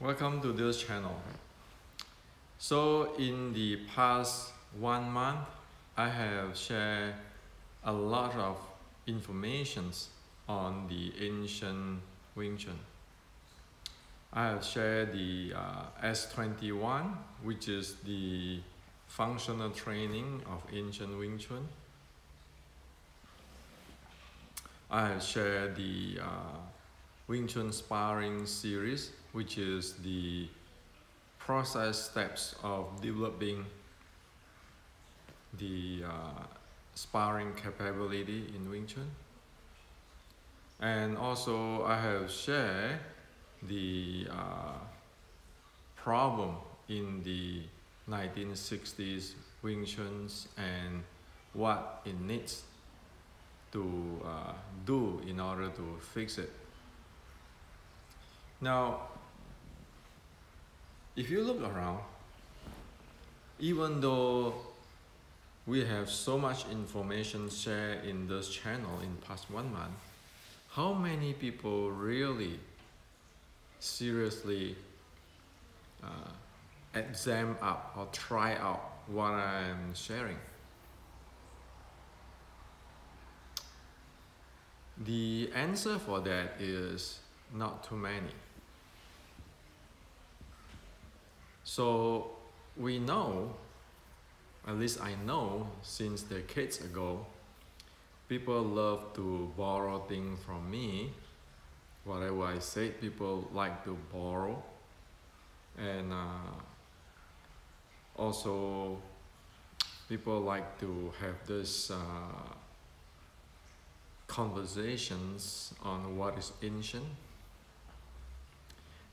Welcome to this channel. So in the past 1 month, I have shared a lot of informations on the ancient Wing Chun. I have shared the S21, which is the functional training of ancient Wing Chun. I have shared the Wing Chun sparring series, which is the process steps of developing the sparring capability in Wing Chun. And also I have shared the problem in the 1960s Wing Chuns and what it needs to do in order to fix it. Now, if you look around, even though we have so much information shared in this channel in past 1 month, how many people really seriously examine up or try out what I am sharing? The answer for that is not too many. So we know, at least I know, since decades ago, people love to borrow things from me. Whatever I say, people like to borrow. And also, people like to have this conversations on what is ancient.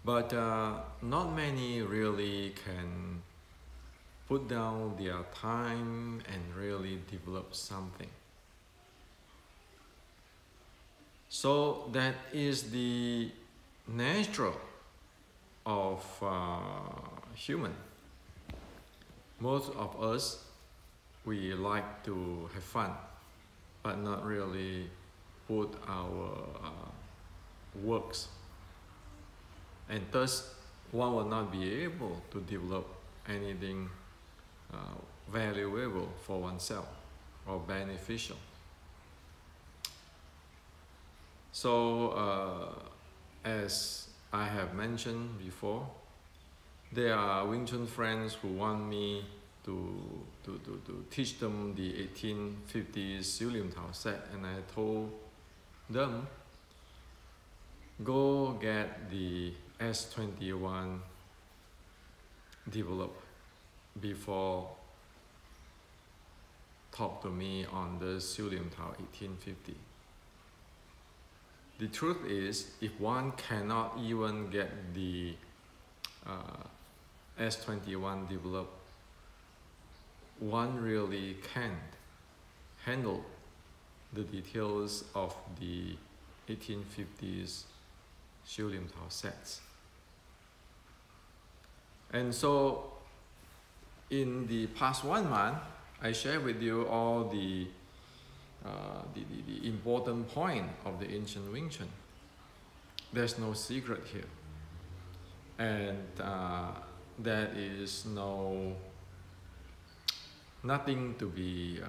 But not many really can put down their time and really develop something. So that is the natural of human. Most of us, we like to have fun, but not really put our works. And thus, one will not be able to develop anything valuable for oneself or beneficial. So, as I have mentioned before, there are Wing Chun friends who want me to teach them the 1850s Siu Lim Tao set, and I told them, go get the S21 developed before talk to me on the Siu Lim Tao 1850. The truth is, if one cannot even get the S21 developed, one really can't handle the details of the 1850s Siu Lim Tao sets. And so, in the past 1 month, I share with you all the important point of the ancient Wing Chun. There's no secret here, and there is nothing to be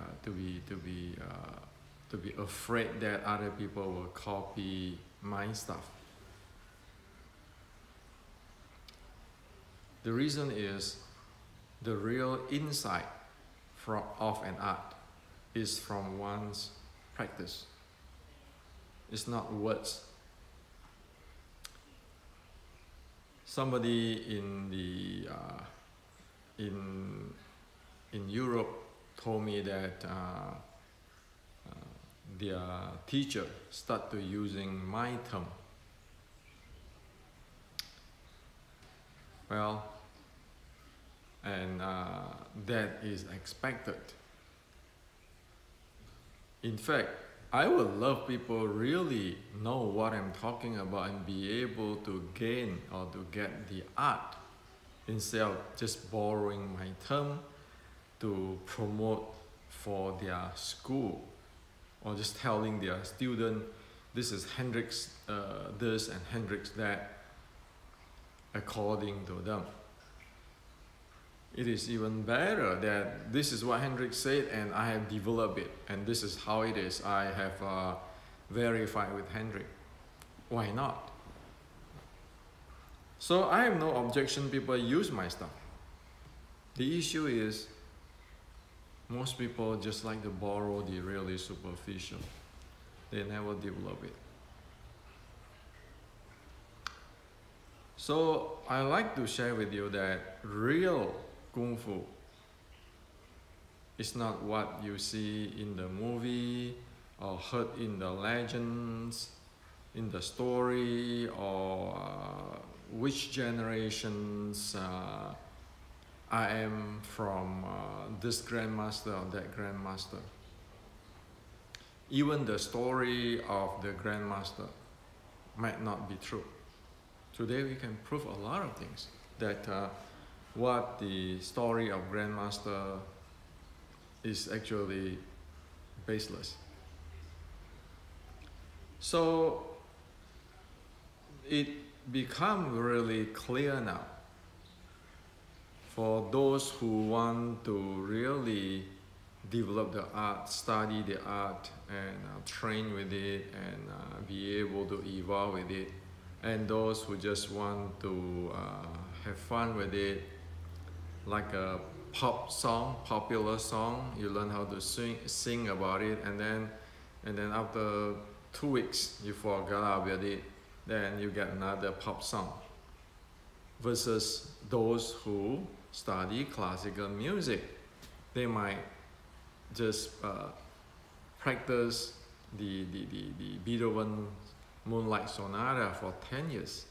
afraid that other people will copy my stuff. The reason is the real insight of an art is from one's practice. It's not words. Somebody in the in Europe told me that their teacher started using my term. Well, and that is expected. In fact, I would love people really know what I'm talking about and be able to gain or to get the art instead of just borrowing my term to promote for their school, or just telling their student, this is Hendrix this and Hendrix that. according to them. It is even better that this is what Hendrik said and I have developed it, and this is how it is. I have verified with Hendrik. Why not? So I have no objection people use my stuff. The issue is most people just like to borrow the really superficial. They never develop it. So I like to share with you that real Kung Fu is not what you see in the movie or heard in the legends, in the story, or which generations I am from this grandmaster or that grandmaster. Even the story of the grandmaster might not be true. Today we can prove a lot of things that what the story of grandmaster is actually baseless. So it becomes really clear now for those who want to really develop the art, study the art, and train with it, and be able to evolve with it, and those who just want to have fun with it, like a pop song, popular song, you learn how to sing about it, and then after 2 weeks you forgot about it, then you get another pop song. Versus those who study classical music, they might just practice the Beethoven Moonlight Sonata for 10 years,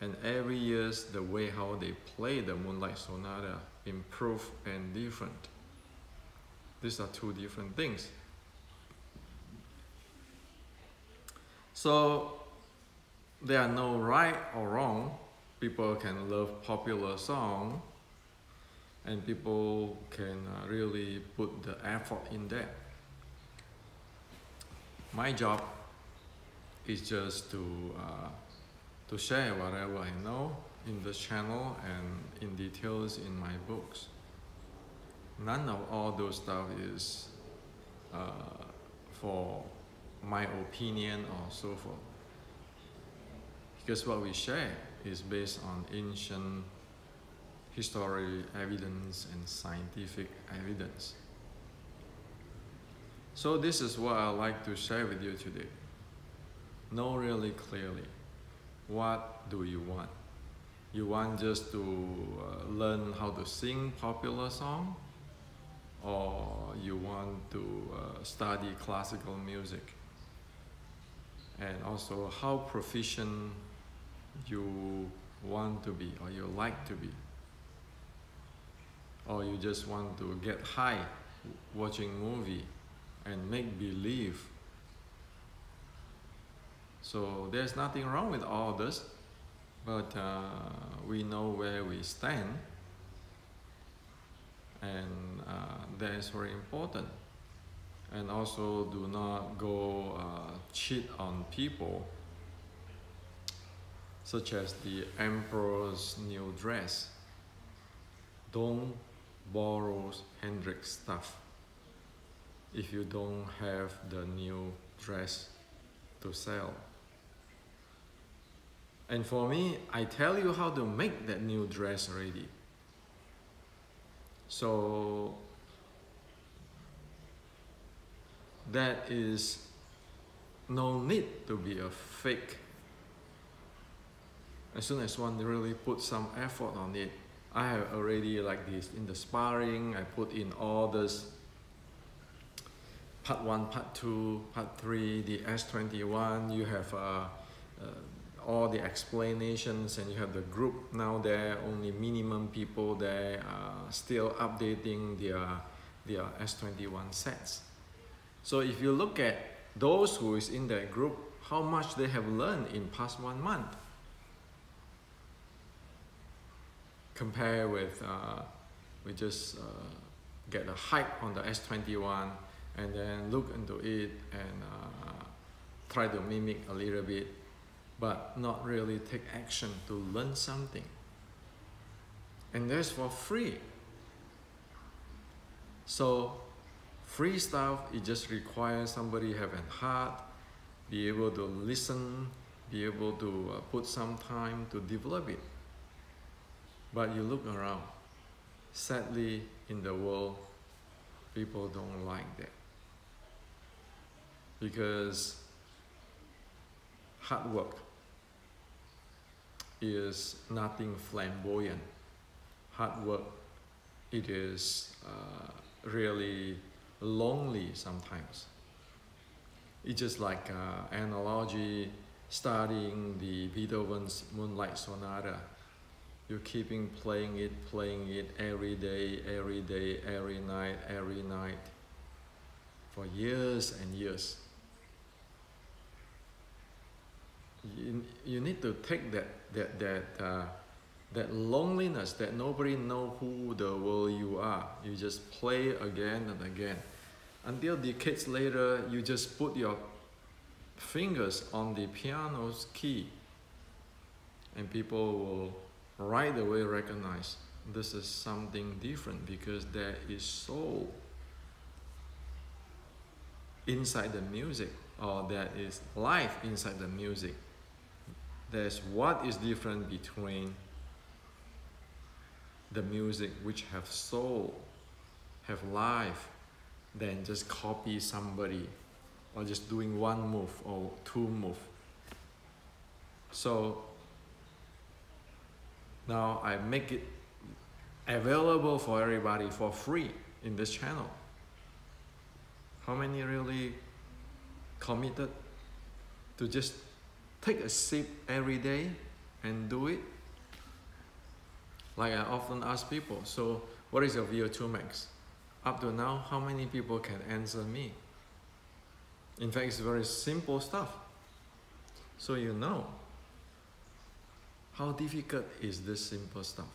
and every year the way how they play the Moonlight Sonata improve and different. These are two different things. So there are no right or wrong. People can love popular song, and people can really put the effort in that. My job is just to share whatever I know in the channel and in details in my books. None of all those stuff is for my opinion or so forth. Because what we share is based on ancient history evidence and scientific evidence. So this is what I like to share with you today. Know really clearly, what do you want? You want just to learn how to sing popular song, or you want to study classical music? And also how proficient you want to be, or you like to be, or you just want to get high watching movie and make believe. So there's nothing wrong with all this, but we know where we stand, and that is very important. And also do not go cheat on people, such as the emperor's new dress. Don't borrow Hendrik's stuff if you don't have the new dress to sell. And for me, I tell you how to make that new dress ready. So that is no need to be a fake. As soon as one really put some effort on it, I have already like this in the sparring, I put in all this part 1, part 2, part 3, the S21, you have all the explanations, and you have the group now there, only minimum people there still updating their S21 sets. So if you look at those who is in that group, how much they have learned in past 1 month, compare with we just get a hype on the S21 and then look into it and try to mimic a little bit, but not really take action to learn something. and that's for free. So free stuff, it just requires somebody have a heart, be able to listen, be able to put some time to develop it. But you look around, sadly in the world, people don't like that. Because hard work is nothing flamboyant. Hard work, it is really lonely sometimes. It's just like analogy studying the Beethoven's Moonlight Sonata. You're keeping playing it every day, every night, for years and years. You need to take that loneliness, that nobody know who the world you are. You just play again and again. Until decades later, you just put your fingers on the piano's key, and people will right away recognize this is something different, because there is soul inside the music, or there is life inside the music. There's what is different between the music which have soul, have life, than just copy somebody or just doing one move or two moves. So now I make it available for everybody for free in this channel. How many really committed to just take a sip every day and do it? Like I often ask people, so what is your VO2 max? Up to now, how many people can answer me? In fact, it's very simple stuff. So you know how difficult is this simple stuff.